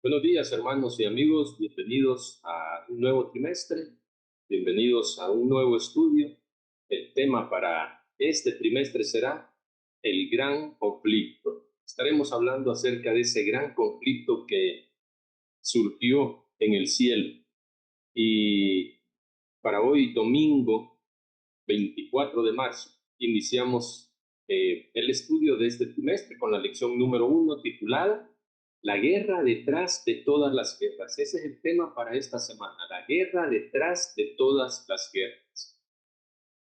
Buenos días, hermanos y amigos. Bienvenidos a un nuevo trimestre. Bienvenidos a un nuevo estudio. El tema para este trimestre será el gran conflicto. Estaremos hablando acerca de ese gran conflicto que surgió en el cielo. Y para hoy, domingo 24 de marzo, iniciamos el estudio de este trimestre con la lección número 1 titulada La guerra detrás de todas las guerras. Ese es el tema para esta semana, la guerra detrás de todas las guerras.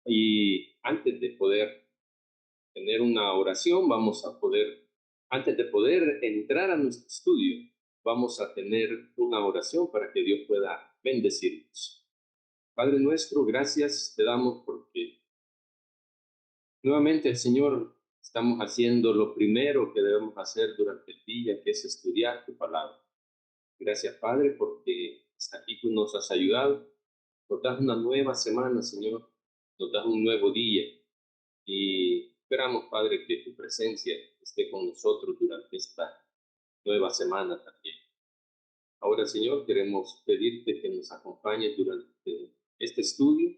Y antes de poder tener una oración, antes de poder entrar a nuestro estudio, vamos a tener una oración para que Dios pueda bendecirnos. Padre nuestro, gracias te damos porque nuevamente, el Señor, estamos haciendo lo primero que debemos hacer durante el día, que es estudiar tu palabra. Gracias, Padre, porque hasta aquí tú nos has ayudado. Nos das una nueva semana, Señor. Nos das un nuevo día. Y esperamos, Padre, que tu presencia esté con nosotros durante esta nueva semana también. Ahora, Señor, queremos pedirte que nos acompañes durante este estudio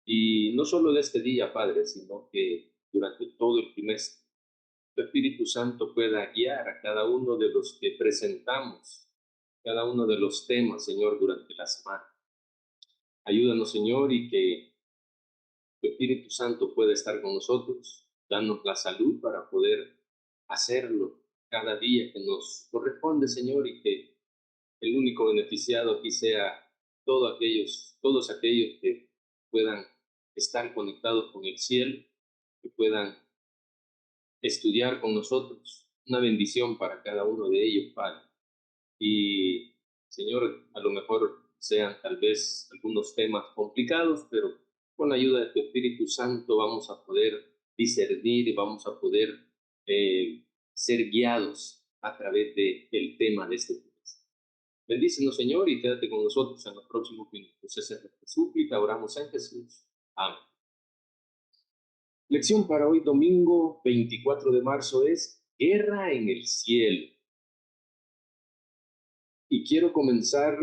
y no solo de este día, Padre, sino que durante todo el trimestre tu Espíritu Santo pueda guiar a cada uno de los que presentamos, cada uno de los temas, Señor, durante la semana. Ayúdanos, Señor, y que tu Espíritu Santo pueda estar con nosotros, danos la salud para poder hacerlo cada día que nos corresponde, Señor, y que el único beneficiado aquí sea todos aquellos que puedan estar conectados con el cielo, que puedan estudiar con nosotros. Una bendición para cada uno de ellos, Padre. Y, Señor, a lo mejor sean tal vez algunos temas complicados, pero con la ayuda de tu Espíritu Santo vamos a poder discernir y vamos a poder eh, ser guiados a través del tema de este tema. Bendícenos, Señor, y quédate con nosotros en los próximos minutos. Esa es nuestra súplica. Oramos en Jesús. Amén. Lección para hoy, domingo 24 de marzo, es Guerra en el cielo. Y quiero comenzar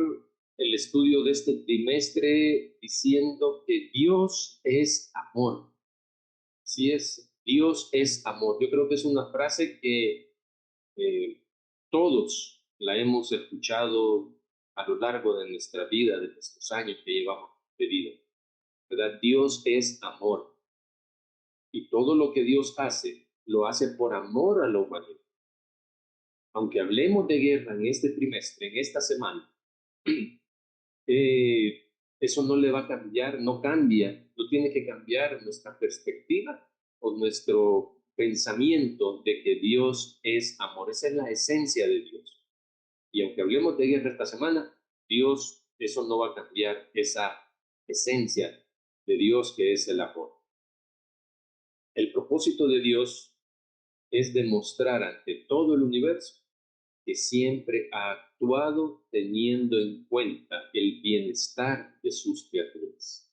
el estudio de este trimestre diciendo que Dios es amor. Sí es, Dios es amor. Yo creo que es una frase que eh, todos la hemos escuchado a lo largo de nuestra vida, de estos años que llevamos de vida. ¿Verdad? Dios es amor. Y todo lo que Dios hace, lo hace por amor a la humanidad. Aunque hablemos de guerra en este trimestre, en esta semana, eso no le va a cambiar, no cambia, no tiene que cambiar nuestra perspectiva o nuestro pensamiento de que Dios es amor. Esa es la esencia de Dios. Y aunque hablemos de guerra esta semana, Dios, eso no va a cambiar esa esencia de Dios que es el amor. El propósito de Dios es demostrar ante todo el universo que siempre ha actuado teniendo en cuenta el bienestar de sus criaturas,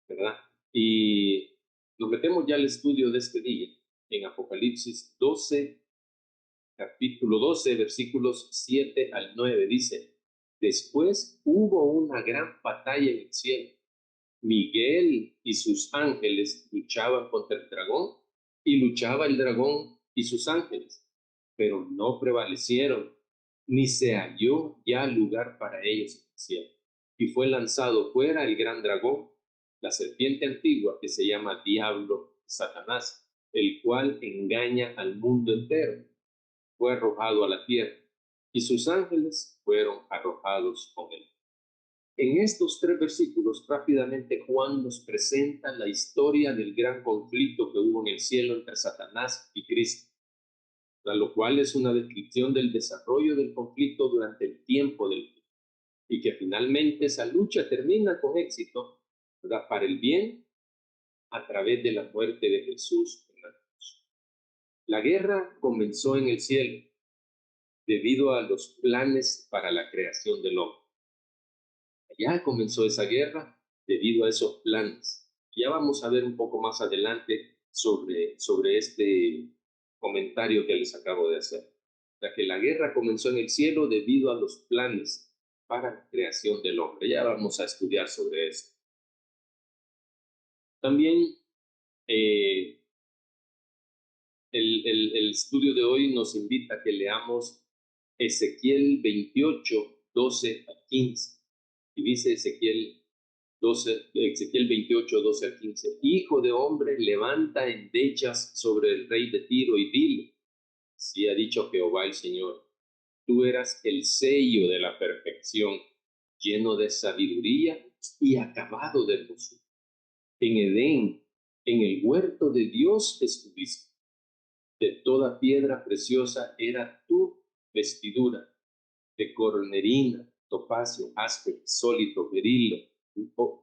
¿verdad? Y nos metemos ya al estudio de este día en Apocalipsis 12, capítulo 12, versículos 7 al 9, dice, después hubo una gran batalla en el cielo. Miguel y sus ángeles luchaban contra el dragón y luchaba el dragón y sus ángeles, pero no prevalecieron, ni se halló ya lugar para ellos en el cielo. Y fue lanzado fuera el gran dragón, la serpiente antigua que se llama Diablo, Satanás, el cual engaña al mundo entero. Fue arrojado a la tierra y sus ángeles fueron arrojados con él. En estos tres versículos, rápidamente Juan nos presenta la historia del gran conflicto que hubo en el cielo entre Satanás y Cristo, lo cual es una descripción del desarrollo del conflicto durante el tiempo del mundo, y que finalmente esa lucha termina con éxito, ¿verdad?, para el bien a través de la muerte de Jesús en la cruz. La guerra comenzó en el cielo debido a los planes para la creación del hombre. Ya comenzó esa guerra debido a esos planes. Ya vamos a ver un poco más adelante sobre este comentario que les acabo de hacer. O sea, que la guerra comenzó en el cielo debido a los planes para la creación del hombre. Ya vamos a estudiar sobre eso. También eh, el estudio de hoy nos invita a que leamos Ezequiel 28, 12 a 15. Y dice Ezequiel 28, 12 a 15. Hijo de hombre, levanta endechas sobre el rey de Tiro y dile, si ha dicho Jehová el Señor, tú eras el sello de la perfección, lleno de sabiduría y acabado de hermosura. En Edén, en el huerto de Dios estuviste. De toda piedra preciosa era tu vestidura, de cornerina, topacio, jaspe, sólito, berilo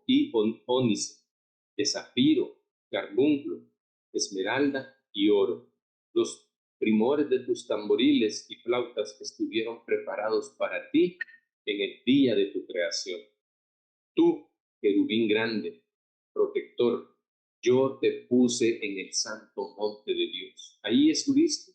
y ónice, de zafiro, carbunclo, esmeralda y oro. Los primores de tus tamboriles y flautas estuvieron preparados para ti en el día de tu creación. Tú, querubín grande, protector, yo te puse en el santo monte de Dios. Ahí estuviste,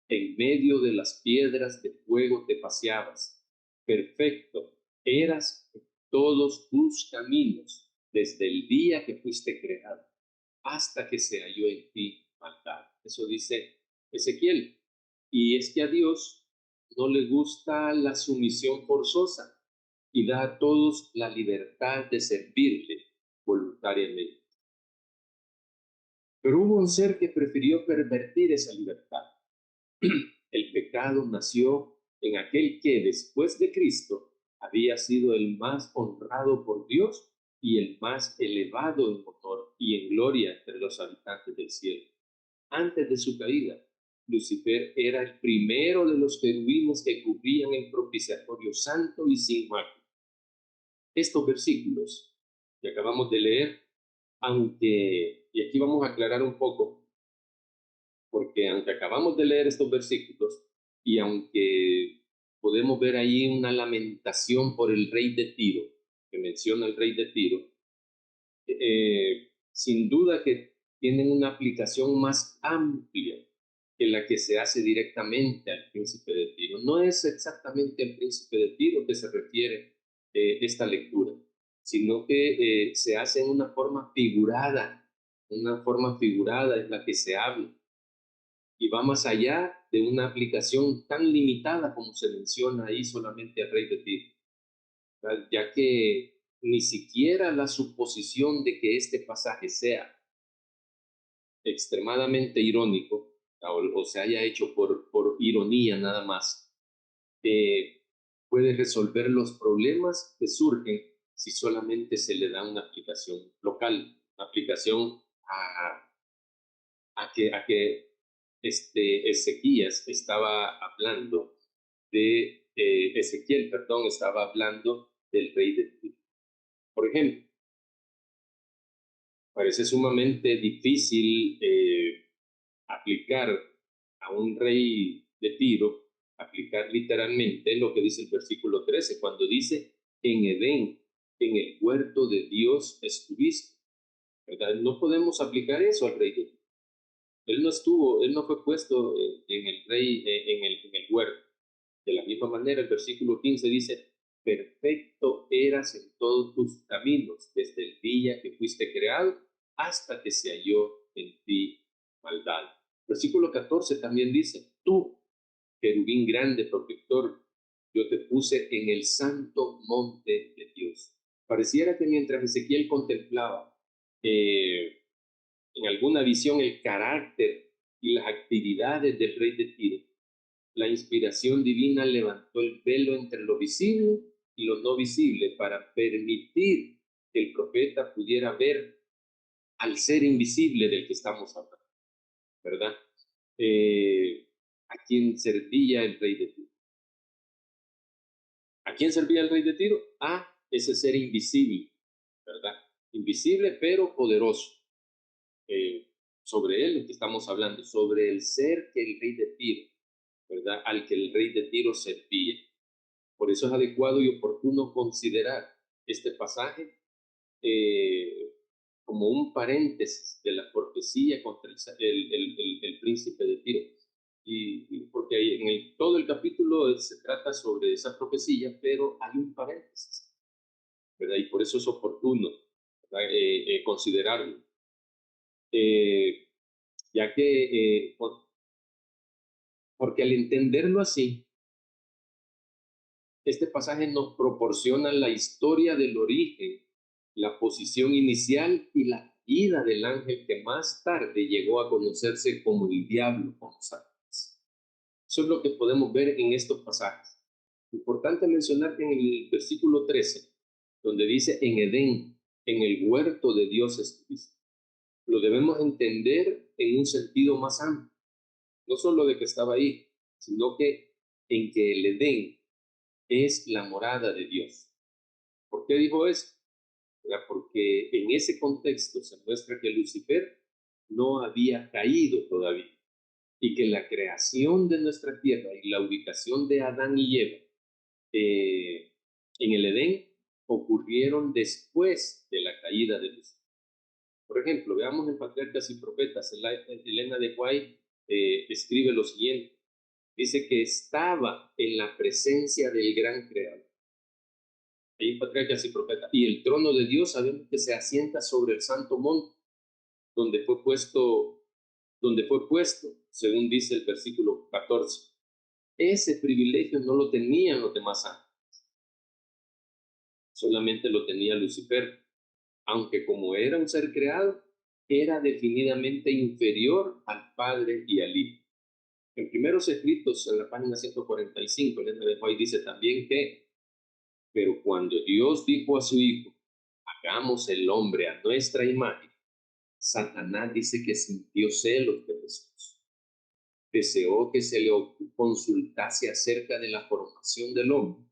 en medio de las piedras de fuego te paseabas. Perfecto, eras en todos tus caminos, desde el día que fuiste creado, hasta que se halló en ti maldad. Eso dice Ezequiel. Y es que a Dios no le gusta la sumisión forzosa y da a todos la libertad de servirle voluntariamente. Pero hubo un ser que prefirió pervertir esa libertad. El pecado nació en aquel que después de Cristo había sido el más honrado por Dios y el más elevado en honor y en gloria entre los habitantes del cielo. Antes de su caída, Lucifer era el primero de los querubines que cubrían el propiciatorio santo y sin mácula. Estos versículos que acabamos de leer, y aquí vamos a aclarar un poco, porque aunque acabamos de leer estos versículos y aunque podemos ver ahí una lamentación por el rey de Tiro, que menciona el rey de Tiro, sin duda que tienen una aplicación más amplia que la que se hace directamente al príncipe de Tiro. No es exactamente al príncipe de Tiro que se refiere esta lectura, sino que se hace en una forma figurada es la que se habla y va más allá de una aplicación tan limitada como se menciona ahí solamente al rey de Tiro, ya que ni siquiera la suposición de que este pasaje sea extremadamente irónico o se haya hecho por ironía nada más, puede resolver los problemas que surgen si solamente se le da una aplicación local, una aplicación a que Ezequías estaba hablando Ezequiel, perdón, estaba hablando del rey de Tiro. Por ejemplo, parece sumamente difícil aplicar a un rey de Tiro, aplicar literalmente lo que dice el versículo 13, cuando dice, en Edén, en el huerto de Dios estuviste. ¿Verdad? No podemos aplicar eso al rey de Tiro. Él no fue puesto en el rey, en el huerto. De la misma manera, el versículo 15 dice, perfecto eras en todos tus caminos, desde el día que fuiste creado hasta que se halló en ti maldad. Versículo 14 también dice, tú, querubín grande, protector, yo te puse en el santo monte de Dios. Pareciera que mientras Ezequiel contemplaba en alguna visión el carácter y las actividades del rey de Tiro, la inspiración divina levantó el velo entre lo visible y lo no visible para permitir que el profeta pudiera ver al ser invisible del que estamos hablando, ¿verdad? ¿A quién servía el rey de Tiro? ¿A quién servía el rey de Tiro? A ese ser invisible, ¿verdad? Invisible pero poderoso. Sobre él que estamos hablando, sobre el ser que el rey de Tiro, ¿verdad? Al que el rey de Tiro servía. Por eso es adecuado y oportuno considerar este pasaje como un paréntesis de la profecía contra el príncipe de Tiro. y porque todo el capítulo se trata sobre esa profecía, pero hay un paréntesis, ¿verdad? Y por eso es oportuno, ¿verdad? Considerarlo. Eh, ya que, porque al entenderlo así, este pasaje nos proporciona la historia del origen, la posición inicial y la caída del ángel que más tarde llegó a conocerse como el diablo, como Satanás. Eso es lo que podemos ver en estos pasajes. Importante mencionar que en el versículo 13, donde dice en Edén, en el huerto de Dios estuviste, lo debemos entender en un sentido más amplio, no solo de que estaba ahí, sino que en que el Edén es la morada de Dios. ¿Por qué dijo eso? Porque en ese contexto se muestra que Lucifer no había caído todavía y que la creación de nuestra tierra y la ubicación de Adán y Eva en el Edén ocurrieron después de la caída de Lucifer. Por ejemplo, veamos en Patriarcas y Profetas, Elena de White escribe lo siguiente, dice que estaba en la presencia del gran creador. Ahí en Patriarcas y Profetas. Y el trono de Dios sabemos que se asienta sobre el santo monte, donde fue puesto, según dice el versículo 14. Ese privilegio no lo tenían los demás ángeles, solamente lo tenía Lucifer, aunque como era un ser creado, era definidamente inferior al Padre y al Hijo. En primeros escritos, en la página 145, Elena de White dice también que, pero cuando Dios dijo a su Hijo, hagamos el hombre a nuestra imagen, Satanás dice que sintió celos de Jesús. Deseó que se le consultase acerca de la formación del hombre.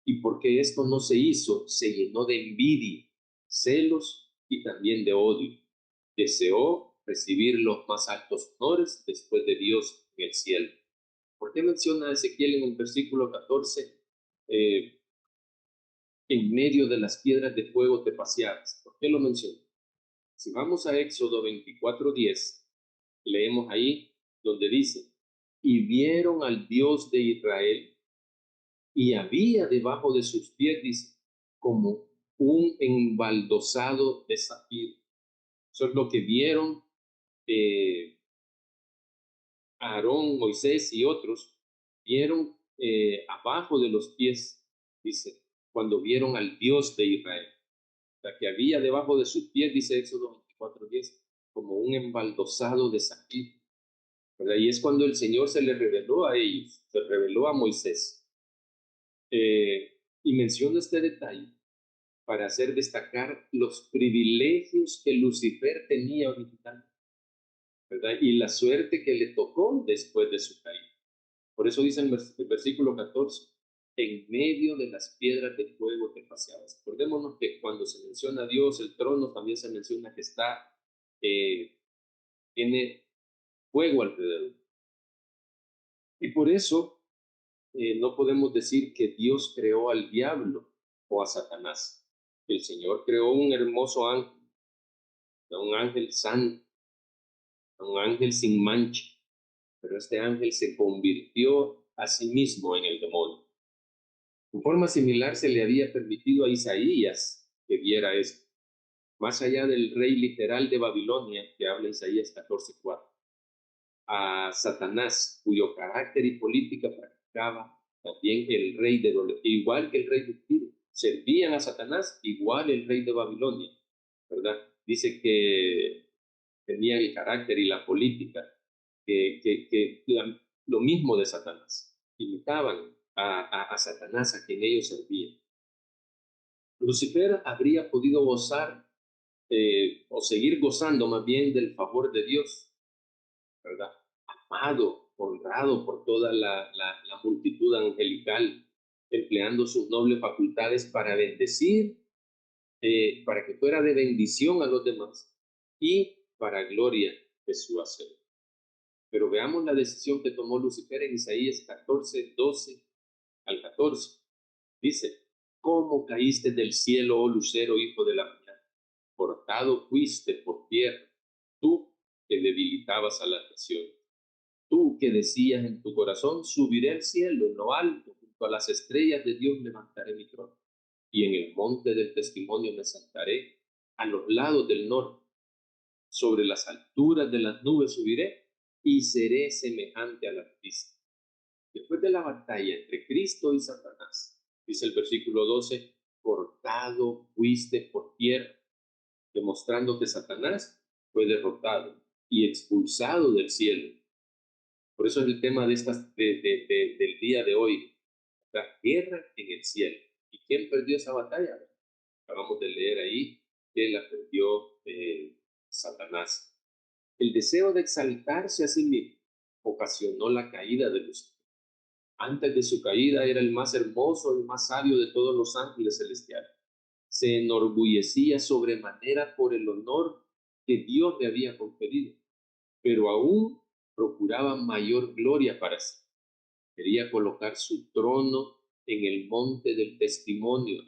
Y porque esto no se hizo, se llenó de envidia, celos y también de odio. Deseó recibir los más altos honores después de Dios en el cielo. ¿Por qué menciona Ezequiel en el versículo 14? En medio de las piedras de fuego te paseabas. ¿Por qué lo menciona? Si vamos a Éxodo 24:10, leemos ahí donde dice, y vieron al Dios de Israel, y había debajo de sus pies, dice, como un embaldosado de zafiro. Eso es lo que vieron Aarón, Moisés y otros, vieron abajo de los pies, dice, cuando vieron al Dios de Israel. O sea, que había debajo de sus pies, dice Éxodo 24:10, como un embaldosado de zafiro. ¿Verdad? Y es cuando el Señor se le reveló a ellos, se reveló a Moisés. Y menciona este detalle para hacer destacar los privilegios que Lucifer tenía originalmente, ¿verdad? Y la suerte que le tocó después de su caída. Por eso dice el versículo 14, en medio de las piedras de fuego te paseabas. Acordémonos que cuando se menciona a Dios, el trono, también se menciona que tiene fuego alrededor. Y por eso no podemos decir que Dios creó al diablo o a Satanás. El Señor creó un hermoso ángel, un ángel santo, un ángel sin mancha, pero este ángel se convirtió a sí mismo en el demonio. En forma similar se le había permitido a Isaías que viera esto, más allá del rey literal de Babilonia, que habla Isaías 14:4, a Satanás, cuyo carácter y política practicaba también el rey igual que el rey de Tiro, servían a Satanás igual el rey de Babilonia, ¿verdad? Dice que tenía el carácter y la política lo mismo de Satanás, imitaban a Satanás a quien ellos servían. Lucifer habría podido gozar o seguir gozando más bien del favor de Dios, ¿verdad? Amado, honrado por toda la multitud angelical, empleando sus nobles facultades para bendecir, para que fuera de bendición a los demás y para gloria de su hacer. Pero veamos la decisión que tomó Lucifer en Isaías 14:12 al 14. Dice, ¿cómo caíste del cielo, oh lucero, hijo de la mañana? Cortado fuiste por tierra, tú que debilitabas a las naciones. Tú que decías en tu corazón, subiré al cielo, en lo alto, junto a las estrellas de Dios levantaré mi trono. Y en el monte del testimonio me sentaré, a los lados del norte, sobre las alturas de las nubes subiré y seré semejante al Altísimo. Después de la batalla entre Cristo y Satanás, dice el versículo 12, cortado fuiste por tierra, demostrando que Satanás fue derrotado y expulsado del cielo. Por eso es el tema del día de hoy, la guerra en el cielo. ¿Y quién perdió esa batalla? Acabamos de leer ahí que la perdió Satanás. El deseo de exaltarse a sí mismo ocasionó la caída de Lucifer. Antes de su caída era el más hermoso, el más sabio de todos los ángeles celestiales. Se enorgullecía sobremanera por el honor que Dios le había conferido, pero aún procuraba mayor gloria para sí. Quería colocar su trono en el monte del testimonio.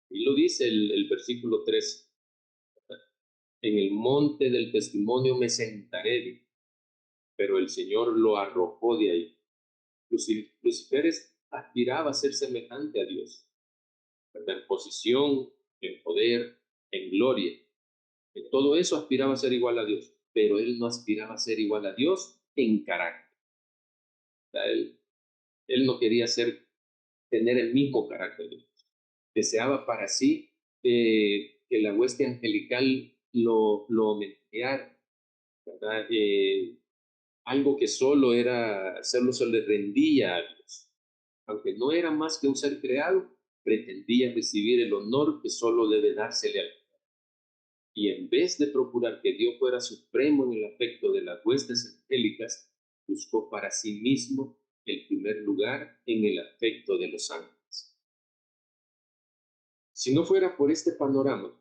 Y lo dice el versículo 3. En el monte del testimonio me sentaré, pero el Señor lo arrojó de ahí. Lucifer aspiraba a ser semejante a Dios, ¿verdad? En posición, en poder, en gloria. En todo eso aspiraba a ser igual a Dios, pero él no aspiraba a ser igual a Dios en carácter. O sea, él no quería tener el mismo carácter de Dios. Deseaba para sí que la hueste angelical lo homenajeara, ¿verdad? Algo que solo se le rendía a Dios. Aunque no era más que un ser creado, pretendía recibir el honor que solo debe dársele al Creador. Y en vez de procurar que Dios fuera supremo en el afecto de las huestes angélicas, buscó para sí mismo el primer lugar en el afecto de los ángeles. Si no fuera por este panorama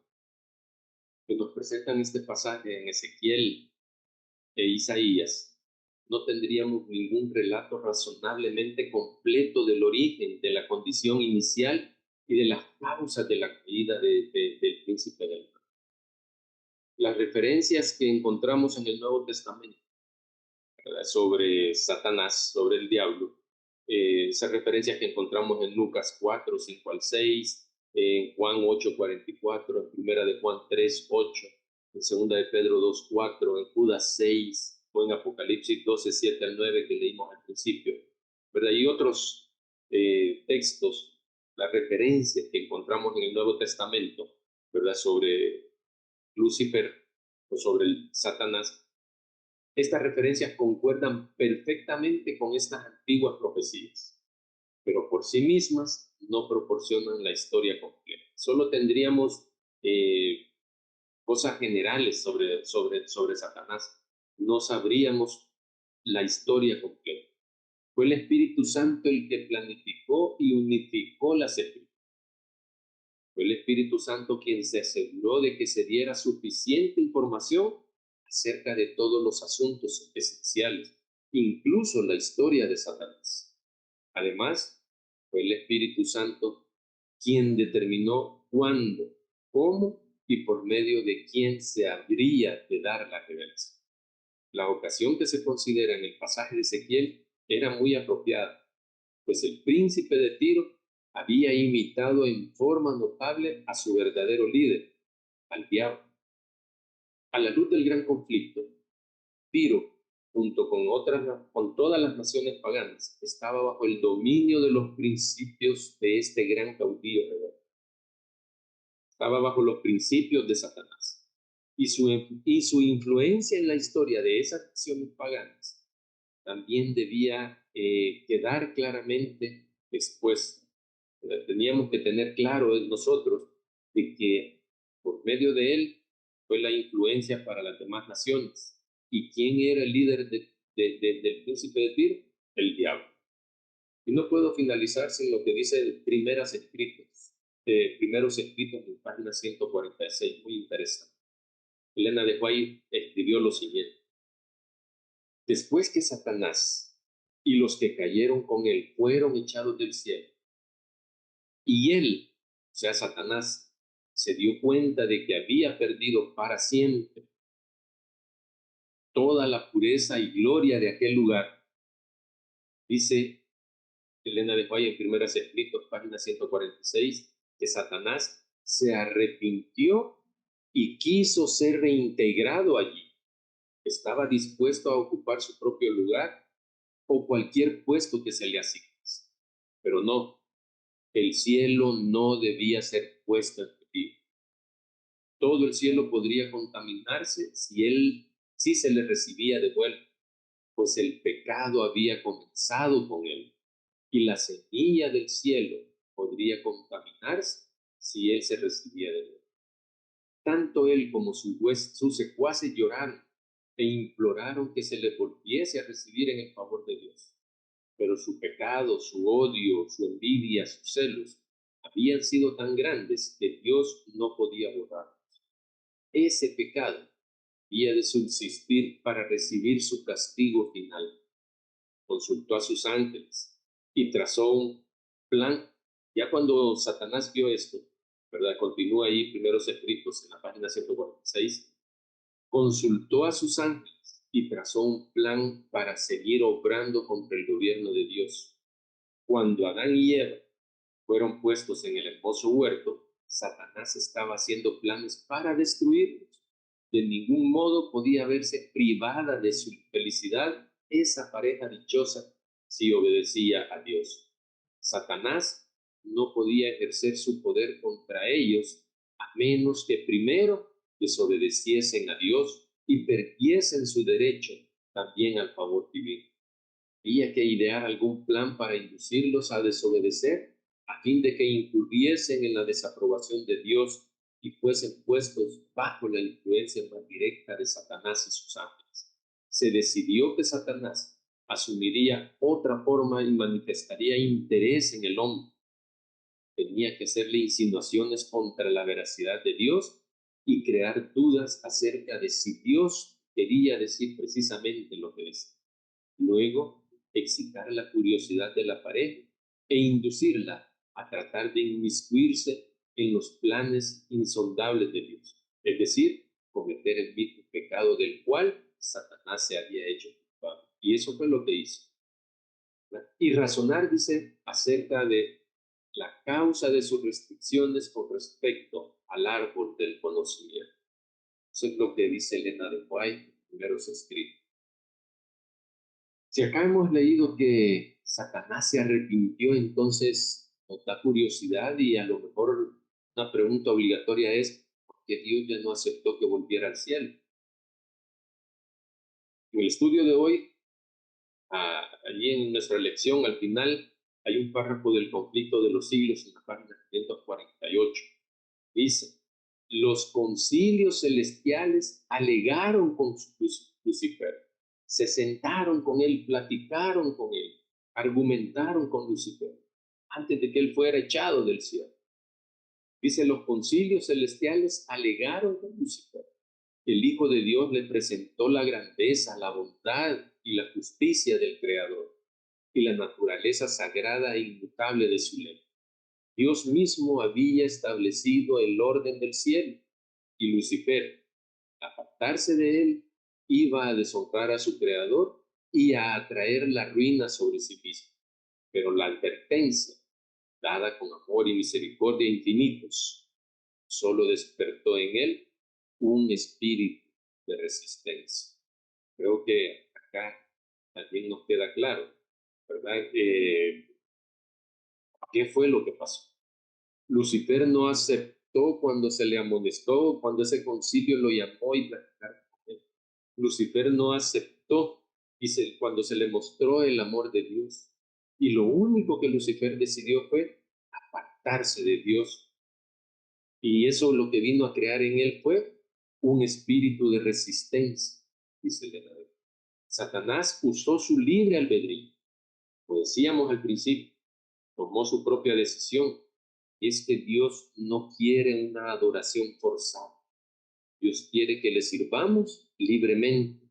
que nos presentan este pasaje en Ezequiel e Isaías, no tendríamos ningún relato razonablemente completo del origen, de la condición inicial y de las causas de la caída del príncipe del mal. Las referencias que encontramos en el Nuevo Testamento, ¿verdad?, sobre Satanás, sobre el diablo, esas referencias que encontramos en Lucas 4, 5 al 6, en Juan 8, 44, en Primera de Juan 3, 8, en Segunda de Pedro 2, 4, en Judas 6, o en Apocalipsis 12, 7 al 9 que leímos al principio, ¿verdad? Y otros textos, las referencias que encontramos en el Nuevo Testamento, ¿verdad?, sobre Lucifer o sobre el Satanás. Estas referencias concuerdan perfectamente con estas antiguas profecías, pero por sí mismas no proporcionan la historia completa. Solo tendríamos cosas generales sobre Satanás. No sabríamos la historia completa. Fue el Espíritu Santo el que planificó y unificó las escrituras. Fue el Espíritu Santo quien se aseguró de que se diera suficiente información acerca de todos los asuntos esenciales, incluso la historia de Satanás. Además, fue el Espíritu Santo quien determinó cuándo, cómo y por medio de quién se habría de dar la revelación. La ocasión que se considera en el pasaje de Ezequiel era muy apropiada, pues el príncipe de Tiro había imitado en forma notable a su verdadero líder, al diablo. A la luz del gran conflicto, Tiro, junto con todas las naciones paganas, estaba bajo el dominio de los principios de este gran caudillo rebelde. Estaba bajo los principios de Satanás. Y su influencia en la historia de esas naciones paganas también debía quedar claramente expuesta. Teníamos que tener claro nosotros de que por medio de él fue la influencia para las demás naciones. ¿Y quién era el líder del príncipe de Tiro? El diablo. Y no puedo finalizar sin lo que dice primeros escritos en página 146, muy interesante. Elena de White escribió lo siguiente: después que Satanás y los que cayeron con él fueron echados del cielo, y él, o sea, Satanás, se dio cuenta de que había perdido para siempre toda la pureza y gloria de aquel lugar. Dice Elena de White en Primeros Escritos, página 146, que Satanás se arrepintió y quiso ser reintegrado allí. Estaba dispuesto a ocupar su propio lugar o cualquier puesto que se le asignase. Pero no, el cielo no debía ser puesto en peligro. Todo el cielo podría contaminarse si se le recibía de vuelta, pues el pecado había comenzado con él, y la semilla del cielo podría contaminarse si él se recibía de vuelta. Tanto él como sus secuaces lloraron e imploraron que se le volviese a recibir en el favor de Dios. Pero su pecado, su odio, su envidia, sus celos habían sido tan grandes que Dios no podía borrarlos. Ese pecado había de subsistir para recibir su castigo final. Consultó a sus ángeles y trazó un plan. Ya cuando Satanás vio esto, ¿verdad? Continúa ahí, Primeros Escritos, en la página 146, consultó a sus ángeles y trazó un plan para seguir obrando contra el gobierno de Dios. Cuando Adán y Eva fueron puestos en el hermoso huerto, Satanás estaba haciendo planes para destruirlos. De ningún modo podía verse privada de su felicidad esa pareja dichosa si obedecía a Dios. Satanás no podía ejercer su poder contra ellos a menos que primero desobedeciesen a Dios y perdiesen su derecho también al favor divino. Había que idear algún plan para inducirlos a desobedecer a fin de que incurriesen en la desaprobación de Dios y fuesen puestos bajo la influencia más directa de Satanás y sus ángeles. Se decidió que Satanás asumiría otra forma y manifestaría interés en el hombre. Tenía que hacerle insinuaciones contra la veracidad de Dios y crear dudas acerca de si Dios quería decir precisamente lo que decía. Luego, excitar la curiosidad de la pareja e inducirla a tratar de inmiscuirse en los planes insondables de Dios, es decir, cometer el mismo pecado del cual Satanás se había hecho culpable. Y eso fue lo que hizo. Y razonar, dice, acerca de la causa de sus restricciones con respecto al árbol del conocimiento. Eso es lo que dice Elena de White en Primeros Escritos. Si acá hemos leído que Satanás se arrepintió, entonces nos da curiosidad y a lo mejor una pregunta obligatoria es, ¿por qué Dios ya no aceptó que volviera al cielo? En el estudio de hoy, allí en nuestra lección, al final, hay un párrafo del conflicto de los siglos en la página 548. Dice, los concilios celestiales alegaron con Lucifer, se sentaron con él, platicaron con él, argumentaron con Lucifer, antes de que él fuera echado del cielo. Dice, los concilios celestiales alegaron con Lucifer. El Hijo de Dios le presentó la grandeza, la bondad y la justicia del Creador y la naturaleza sagrada e inmutable de su ley. Dios mismo había establecido el orden del cielo y Lucifer, al apartarse de él, iba a deshonrar a su Creador y a atraer la ruina sobre sí mismo. Pero la advertencia, dada con amor y misericordia infinitos, solo despertó en él un espíritu de resistencia. Creo que acá también nos queda claro, ¿verdad? ¿Qué fue lo que pasó? Lucifer no aceptó cuando se le amonestó, cuando ese concilio lo llamó y platicaron con él. Lucifer no aceptó cuando se le mostró el amor de Dios. Y lo único que Lucifer decidió fue apartarse de Dios. Y eso lo que vino a crear en él fue un espíritu de resistencia, dice el Elena. Satanás usó su libre albedrío. Como decíamos al principio, tomó su propia decisión. Es que Dios no quiere una adoración forzada. Dios quiere que le sirvamos libremente.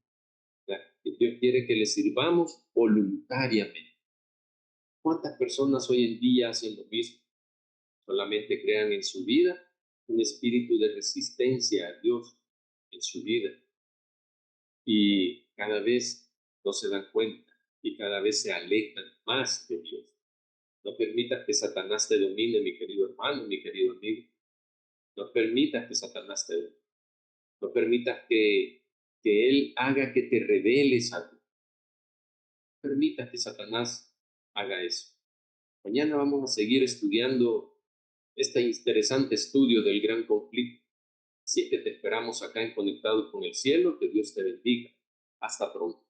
Dios quiere que le sirvamos voluntariamente. ¿Cuántas personas hoy en día hacen lo mismo? Solamente crean en su vida un espíritu de resistencia a Dios en su vida. y cada vez no se dan cuenta y cada vez se alejan más de Dios. No permitas que Satanás te domine, mi querido hermano, mi querido amigo. No permitas que Satanás te domine. No permitas que él haga que te rebeles a Dios. No permitas que Satanás haga eso. Mañana vamos a seguir estudiando este interesante estudio del gran conflicto. Así que te esperamos acá en Conectados con el Cielo. Que Dios te bendiga. Hasta pronto.